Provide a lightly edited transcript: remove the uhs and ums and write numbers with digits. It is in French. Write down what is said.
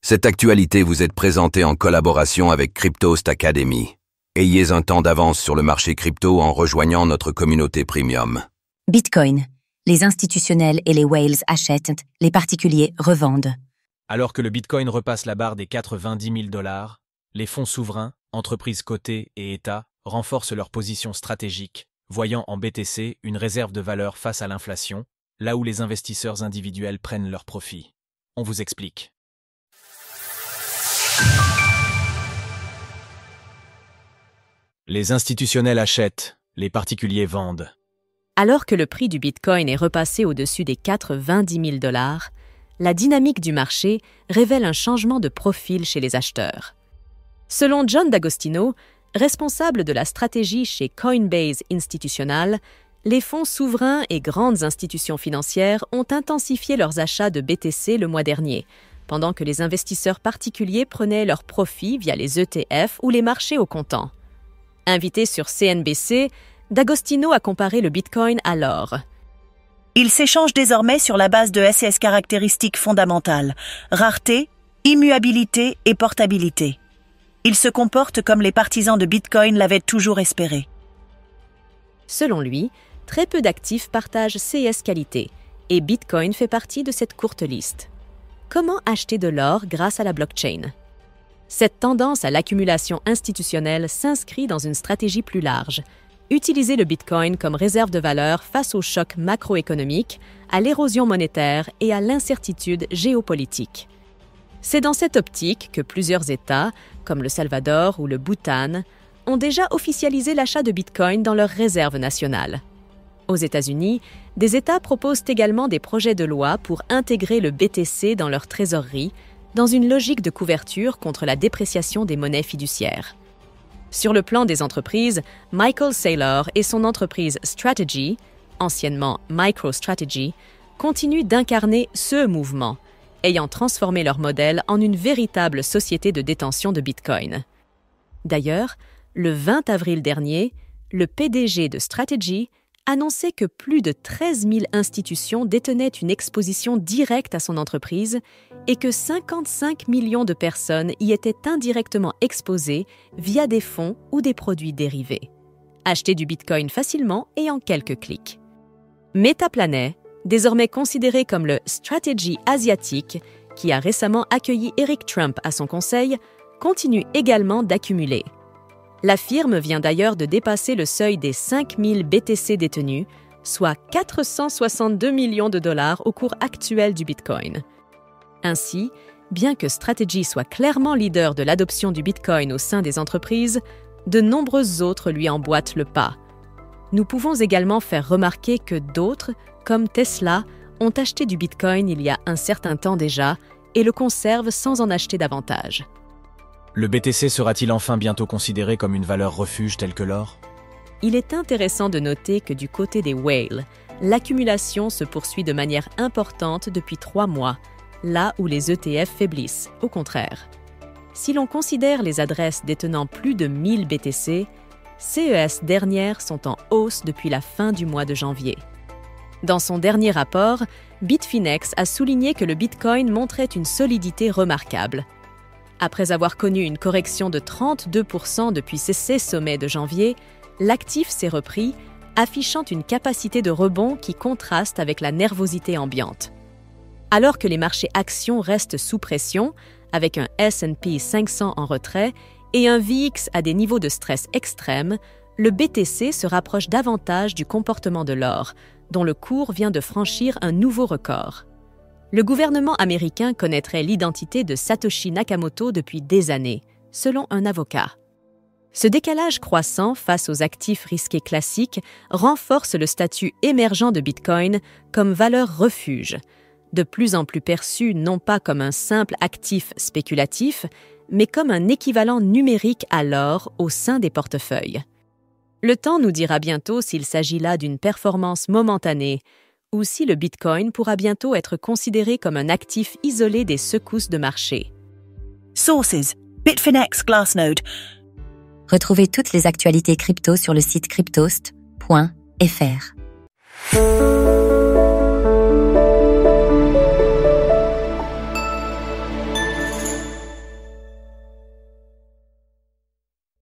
Cette actualité vous est présentée en collaboration avec Cryptost Academy. Ayez un temps d'avance sur le marché crypto en rejoignant notre communauté premium. Bitcoin. Les institutionnels et les whales achètent, les particuliers revendent. Alors que le Bitcoin repasse la barre des 90 000 $, les fonds souverains, entreprises cotées et États renforcent leur position stratégique, voyant en BTC une réserve de valeur face à l'inflation, là où les investisseurs individuels prennent leurs profits. On vous explique. Les institutionnels achètent, les particuliers vendent. Alors que le prix du Bitcoin est repassé au-dessus des 90 000 $, la dynamique du marché révèle un changement de profil chez les acheteurs. Selon John D'Agostino, responsable de la stratégie chez Coinbase Institutional, les fonds souverains et grandes institutions financières ont intensifié leurs achats de BTC le mois dernier, pendant que les investisseurs particuliers prenaient leurs profits via les ETF ou les marchés au comptant. Invité sur CNBC, D'Agostino a comparé le Bitcoin à l'or. Il s'échange désormais sur la base de 6 caractéristiques fondamentales: rareté, immuabilité et portabilité. Il se comporte comme les partisans de Bitcoin l'avaient toujours espéré. Selon lui, très peu d'actifs partagent ces qualités, et Bitcoin fait partie de cette courte liste. Comment acheter de l'or grâce à la blockchain? Cette tendance à l'accumulation institutionnelle s'inscrit dans une stratégie plus large: utiliser le Bitcoin comme réserve de valeur face aux chocs macroéconomiques, à l'érosion monétaire et à l'incertitude géopolitique. C'est dans cette optique que plusieurs États, comme le Salvador ou le Bhoutan, ont déjà officialisé l'achat de Bitcoin dans leurs réserves nationales. Aux États-Unis, des États proposent également des projets de loi pour intégrer le BTC dans leur trésorerie, dans une logique de couverture contre la dépréciation des monnaies fiduciaires. Sur le plan des entreprises, Michael Saylor et son entreprise Strategy, anciennement MicroStrategy, continuent d'incarner ce mouvement, ayant transformé leur modèle en une véritable société de détention de Bitcoin. D'ailleurs, le 20 avril dernier, le PDG de Strategy annonçait que plus de 13 000 institutions détenaient une exposition directe à son entreprise et que 55 millions de personnes y étaient indirectement exposées via des fonds ou des produits dérivés. Acheter du Bitcoin facilement et en quelques clics. Metaplanet, désormais considéré comme le Strategy asiatique, qui a récemment accueilli Eric Trump à son conseil, continue également d'accumuler. La firme vient d'ailleurs de dépasser le seuil des 5 000 BTC détenus, soit 462 millions de dollars au cours actuel du Bitcoin. Ainsi, bien que Strategy soit clairement leader de l'adoption du Bitcoin au sein des entreprises, de nombreuses autres lui emboîtent le pas. Nous pouvons également faire remarquer que d'autres, comme Tesla, ont acheté du Bitcoin il y a un certain temps déjà et le conservent sans en acheter davantage. Le BTC sera-t-il enfin bientôt considéré comme une valeur refuge telle que l'or? Il est intéressant de noter que du côté des whales, l'accumulation se poursuit de manière importante depuis 3 mois, là où les ETF faiblissent, au contraire. Si l'on considère les adresses détenant plus de 1000 BTC, CES dernières sont en hausse depuis la fin du mois de janvier. Dans son dernier rapport, Bitfinex a souligné que le Bitcoin montrait une solidité remarquable. Après avoir connu une correction de 32% depuis ses sommets de janvier, l'actif s'est repris, affichant une capacité de rebond qui contraste avec la nervosité ambiante. Alors que les marchés actions restent sous pression, avec un S&P 500 en retrait et un VIX à des niveaux de stress extrêmes, le BTC se rapproche davantage du comportement de l'or, dont le cours vient de franchir un nouveau record. Le gouvernement américain connaîtrait l'identité de Satoshi Nakamoto depuis des années, selon un avocat. Ce décalage croissant face aux actifs risqués classiques renforce le statut émergent de Bitcoin comme valeur refuge, de plus en plus perçu non pas comme un simple actif spéculatif, mais comme un équivalent numérique à l'or au sein des portefeuilles. Le temps nous dira bientôt s'il s'agit là d'une performance momentanée ou si le Bitcoin pourra bientôt être considéré comme un actif isolé des secousses de marché. Sources: Bitfinex Glassnode. Retrouvez toutes les actualités crypto sur le site cryptost.fr.